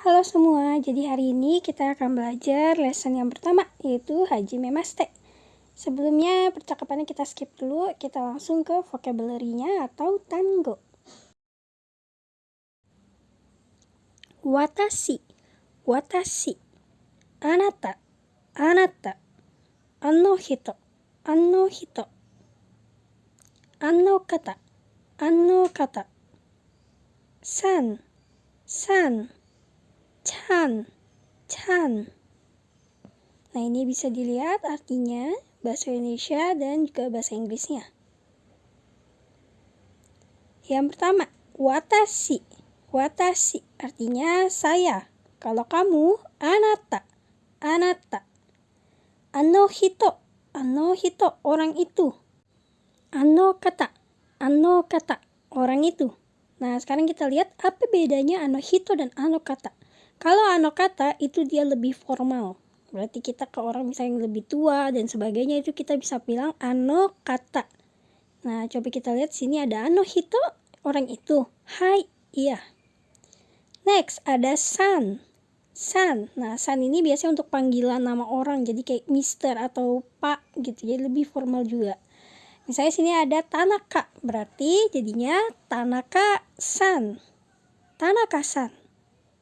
Halo semua, jadi hari ini kita akan belajar lesson yang pertama, yaitu hajime mashite. Sebelumnya percakapannya kita skip dulu, kita langsung ke vocabulary-nya atau tango. Watashi, watashi. Anata, anata. Ano hito, ano hito. Ano kata, ano kata. San, san. Chan, chan. Nah, ini bisa dilihat artinya bahasa Indonesia dan juga bahasa Inggrisnya. Yang pertama, watashi. Watashi artinya saya. Kalau kamu, anata. Anata. Ano hito. Ano hito, orang itu. Ano kata. Ano kata, orang itu. Nah, sekarang kita lihat apa bedanya ano hito dan ano kata. Kalau ano kata itu dia lebih formal. Berarti kita ke orang misalnya yang lebih tua dan sebagainya itu kita bisa bilang ano kata. Nah, coba kita lihat sini ada ano hito, orang itu. Hai, iya. Next, ada san. San. Nah, san ini biasanya untuk panggilan nama orang. Jadi kayak mister atau pak gitu. Jadi lebih formal juga. Misalnya sini ada Tanaka. Berarti jadinya Tanaka-san. Tanaka-san.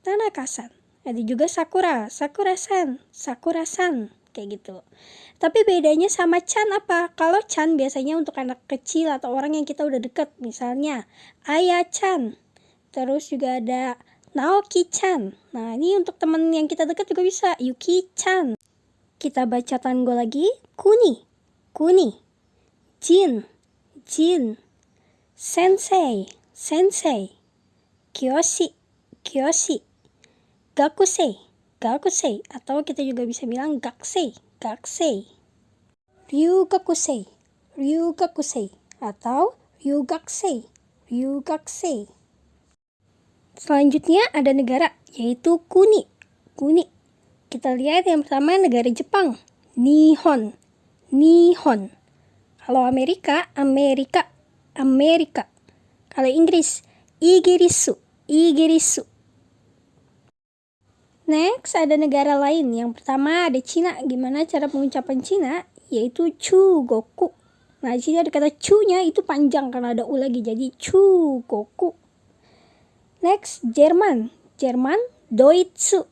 Tanaka-san. Ada juga Sakura, Sakura-san, Sakura-san, kayak gitu. Tapi bedanya sama Chan apa? Kalau Chan biasanya untuk anak kecil atau orang yang kita udah deket. Misalnya Aya-chan. Terus juga ada Naoki-chan. Nah, ini untuk teman yang kita deket juga bisa. Yuki-chan. Kita baca tango lagi. Kuni, kuni. Jin, jin. Sensei, sensei. Kyoshi, kyoshi. Gakusei, gakusei, atau kita juga bisa bilang gakusei, gakusei. Ryugakusei, ryugakusei, atau ryugakusei, ryugakusei. Selanjutnya ada negara, yaitu kuni, kuni. Kita lihat yang pertama negara Jepang, Nihon, Nihon. Kalau Amerika, Amerika, Amerika. Kalau Inggris, Igirisu, Igirisu. Next, ada negara lain. Yang pertama ada Cina. Gimana cara pengucapan Cina? Yaitu Chugoku. Nah, di sini ada kata cu-nya itu panjang karena ada u lagi. Jadi Chugoku. Next, Jerman. Jerman, Doitsu.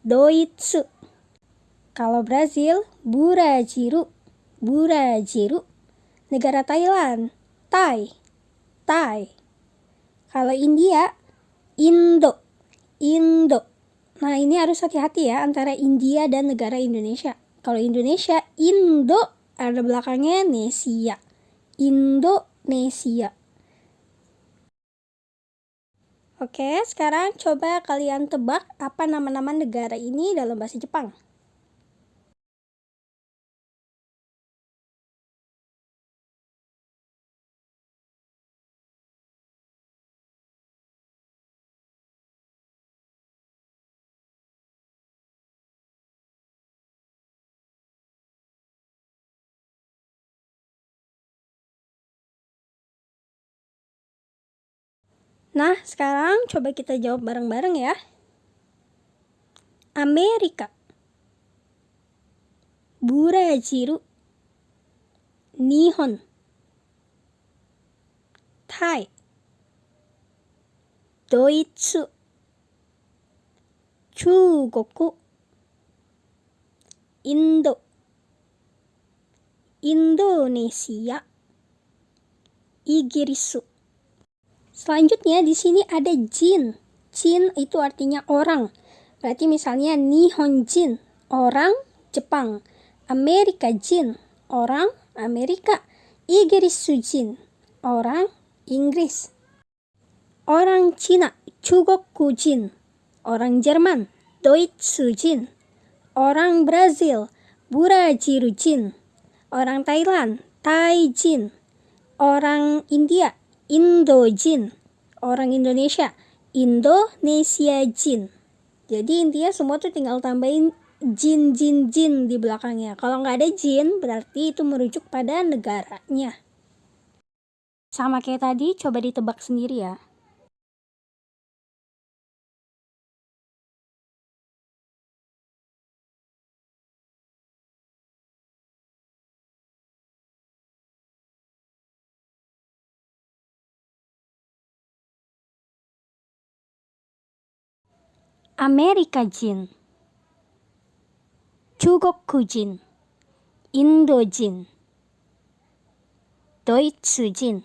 Doitsu. Kalau Brazil, Burajiru. Burajiru. Negara Thailand, Thai. Thai. Kalau India, Indo. Indo. Nah, ini harus hati-hati ya antara India dan negara Indonesia. Kalau Indonesia, Indo, ada belakangnya Nesia. Indonesia. Oke, sekarang coba kalian tebak apa nama-nama negara ini dalam bahasa Jepang. Nah, sekarang coba kita jawab bareng-bareng ya. Amerika, Burajiru, Nihon, Thai, Doitsu, Chugoku, Indo, Indonesia, Igirisu. Selanjutnya di sini ada jin. Jin itu artinya orang. Berarti misalnya Nihonjin, orang Jepang. Amerika jin, orang Amerika. Igirisujin, orang Inggris. Orang Cina, Chugokujin. Orang Jerman, Doitsujin. Orang Brazil, Burajirujin. Orang Thailand, Thaijin. Orang India, Indojin. Orang Indonesia, Indonesiajin. Jadi intinya semua tuh tinggal tambahin jin di belakangnya. Kalau nggak ada jin, berarti itu merujuk pada negaranya. Sama kayak tadi, coba ditebak sendiri ya. Amerika jin, Jugoku jin, Indo jin, Doitsu jin,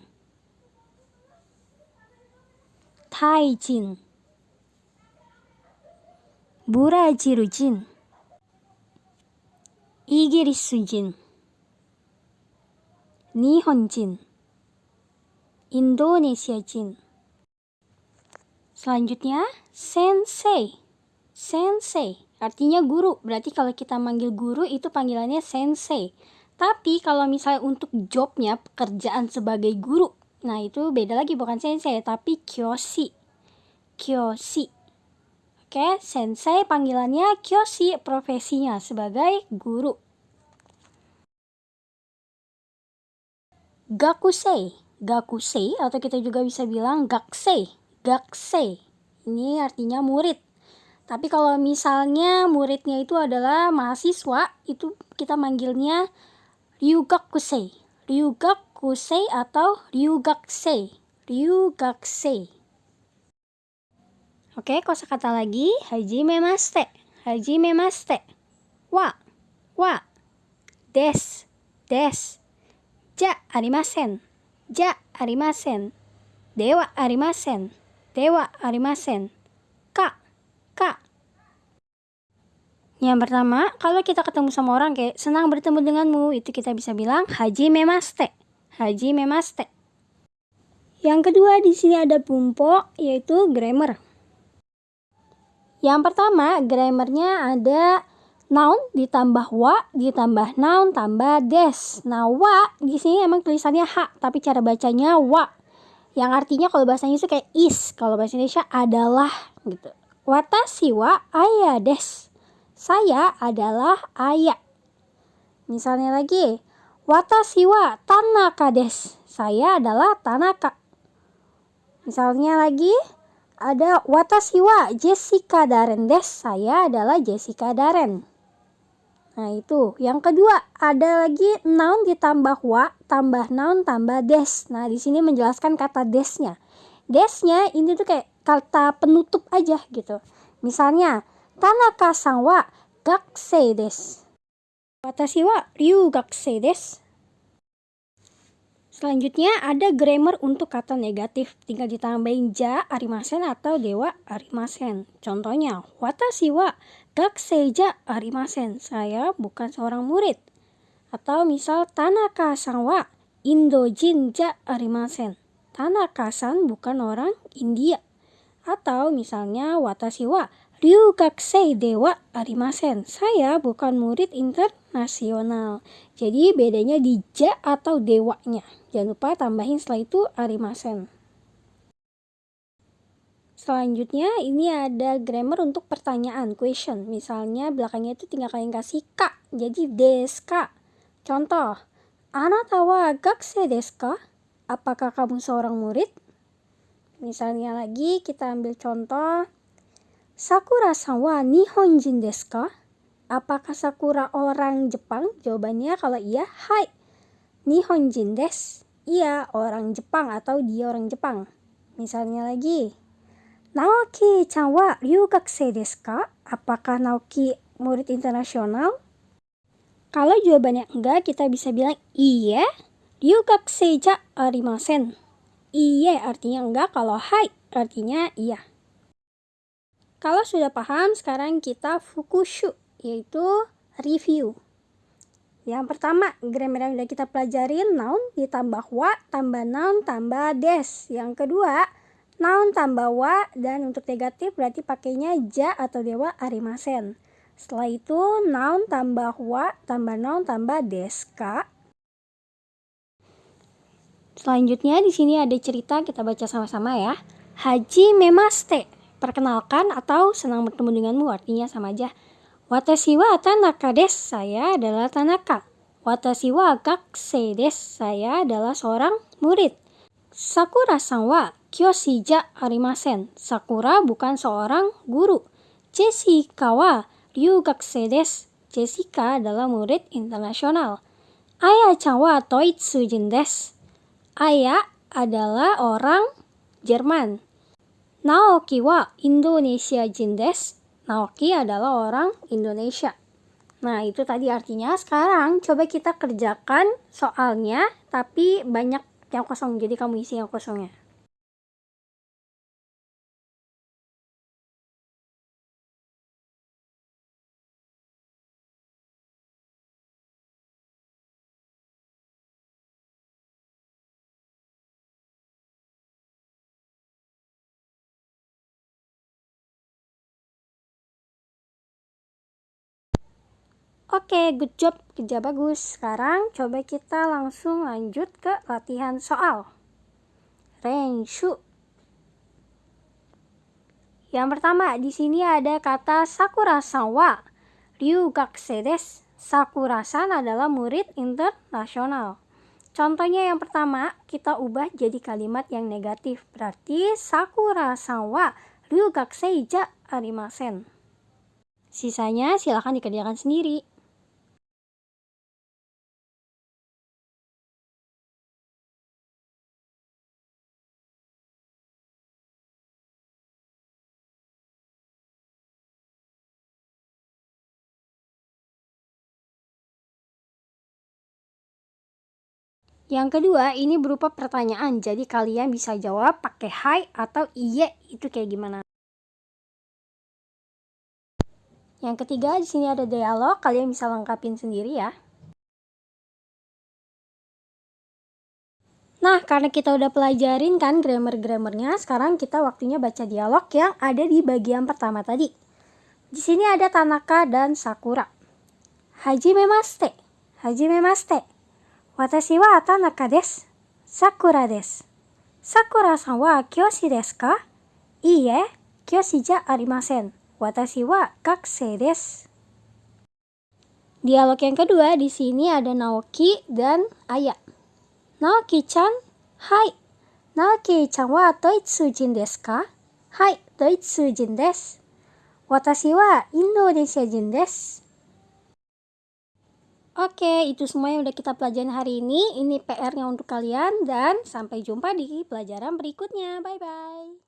Thai jin, Brazil jin, Inggris jin, Nihon jin, Indonesia jin. Selanjutnya, sensei. Sensei artinya guru. Berarti kalau kita manggil guru itu panggilannya sensei. Tapi kalau misalnya untuk jobnya, pekerjaan sebagai guru, nah itu beda lagi, bukan sensei tapi kyoshi. Kyoshi. Oke, sensei panggilannya, kyoshi profesinya sebagai guru. Gakusei. Gakusei atau kita juga bisa bilang gakusei. Gakusei. Ini artinya murid. Tapi kalau misalnya muridnya itu adalah mahasiswa, itu kita manggilnya ryugakusei. Ryugakusei atau ryugakusei. Ryugakusei. Oke, kosakata lagi. Hajimemashite. Hajimemashite. Wa. Des. Ja arimasen. Ja arimasen. Dewa arimasen. Dewa arimasen. Ka. Yang pertama, kalau kita ketemu sama orang kayak senang bertemu denganmu, itu kita bisa bilang hajimemashite. Hajimemashite. Yang kedua, di sini ada bumpo, yaitu grammar. Yang pertama, grammarnya ada noun ditambah wa, ditambah noun tambah des. Nah, wa di sini emang tulisannya ha, tapi cara bacanya wa. Yang artinya kalau bahasa Inggris itu kayak is, kalau bahasa Indonesia adalah gitu. Watashi wa aya des. Saya adalah ayah. Misalnya lagi, watashi wa Tanaka des. Saya adalah Tanaka. Misalnya lagi, ada watashi wa Jessica Daren des. Saya adalah Jessica Daren. Nah itu. Yang kedua, ada lagi noun ditambah wa, tambah noun tambah des. Nah di sini menjelaskan kata desnya. Desnya ini tuh kayak kata penutup aja gitu. Misalnya, Tanaka-san wa gakusei desu. Watashi wa ryugakusei desu. Selanjutnya ada grammar untuk kata negatif. Tinggal ditambahin ja arimasen atau dewa arimasen. Contohnya, watashi wa gakusei ja arimasen. Saya bukan seorang murid. Atau misal, Tanaka-san wa Indojin ja arimasen. Tanaka-san bukan orang India. Atau misalnya, watashi wa ryugakusei dewa arimasen. Saya bukan murid internasional. Jadi bedanya di ja atau dewanya. Jangan lupa tambahin setelah itu arimasen. Selanjutnya ini ada grammar untuk pertanyaan, question. Misalnya belakangnya itu tinggal kalian kasih ka. Jadi desu ka. Contoh, anata wa gakusei desu ka? Apakah kamu seorang murid? Misalnya lagi kita ambil contoh, Sakura-san wa Nihonjin desu ka? Apakah Sakura orang Jepang? Jawabannya kalau iya, hai. Nihonjin desu. Iya, orang Jepang atau dia orang Jepang. Misalnya lagi, Naoki-chan wa ryugakusei desu ka? Apakah Naoki murid internasional? Kalau jawabannya enggak, kita bisa bilang iya, ryugakusei ja arimasen. Iya artinya enggak, kalau hai artinya iya. Kalau sudah paham, sekarang kita fukushu, yaitu review. Yang pertama, grammar yang sudah kita pelajarin, noun ditambah wa, tambah noun, tambah des. Yang kedua, noun tambah wa, dan untuk negatif berarti pakainya ja atau dewa arimasen. Setelah itu, noun tambah wa, tambah noun, tambah des ka. Selanjutnya di sini ada cerita, kita baca sama-sama ya. Hajimemashite. Perkenalkan atau senang bertemu denganmu, artinya sama aja. Watashi wa Tanaka desu. Saya adalah Tanaka. Watashi wa gakusei desu. Saya adalah seorang murid. Sakura-san wa kyoshi ja arimasen. Sakura bukan seorang guru. Jessica wa ryugakusei desu. Jessica adalah murid internasional. Aya-chan wa Doitsu jin desu. Aya adalah orang Jerman. Naoki wa Indonesia jin desu. Naoki adalah orang Indonesia. Nah, itu tadi artinya. Sekarang coba kita kerjakan soalnya, tapi banyak yang kosong. Jadi kamu isi yang kosongnya. Oke, good job, kerja bagus. Sekarang coba kita langsung lanjut ke latihan soal. Renshu. Yang pertama, di sini ada kata Sakura-san wa ryugakusei desu. Sakura-san adalah murid internasional. Contohnya yang pertama, kita ubah jadi kalimat yang negatif. Berarti Sakura-san wa ryugakusei ja arimasen. Sisanya silahkan dikerjakan sendiri. Yang kedua, ini berupa pertanyaan. Jadi kalian bisa jawab pakai hai atau iye, itu kayak gimana. Yang ketiga, di sini ada dialog. Kalian bisa lengkapin sendiri ya. Nah, karena kita udah pelajarin kan grammar-grammarnya, sekarang kita waktunya baca dialog yang ada di bagian pertama tadi. Di sini ada Tanaka dan Sakura. Hajimemashite. Hajimemashite. Watashi wa Tanaka desu. Sakura desu. Sakura-san wa kyoshi desu ka? Iie, kyoshi ja arimasen. Watashi wa gakusei desu. Dialog yang kedua, di sini ada Naoki dan Aya. Naoki-chan, hai. Naoki-chan wa doitsujin desu ka? Hai, doitsujin desu. Watashi wa Indonesiajin desu. Oke, itu semua yang udah kita pelajarin hari ini. Ini PR-nya untuk kalian dan sampai jumpa di pelajaran berikutnya. Bye-bye.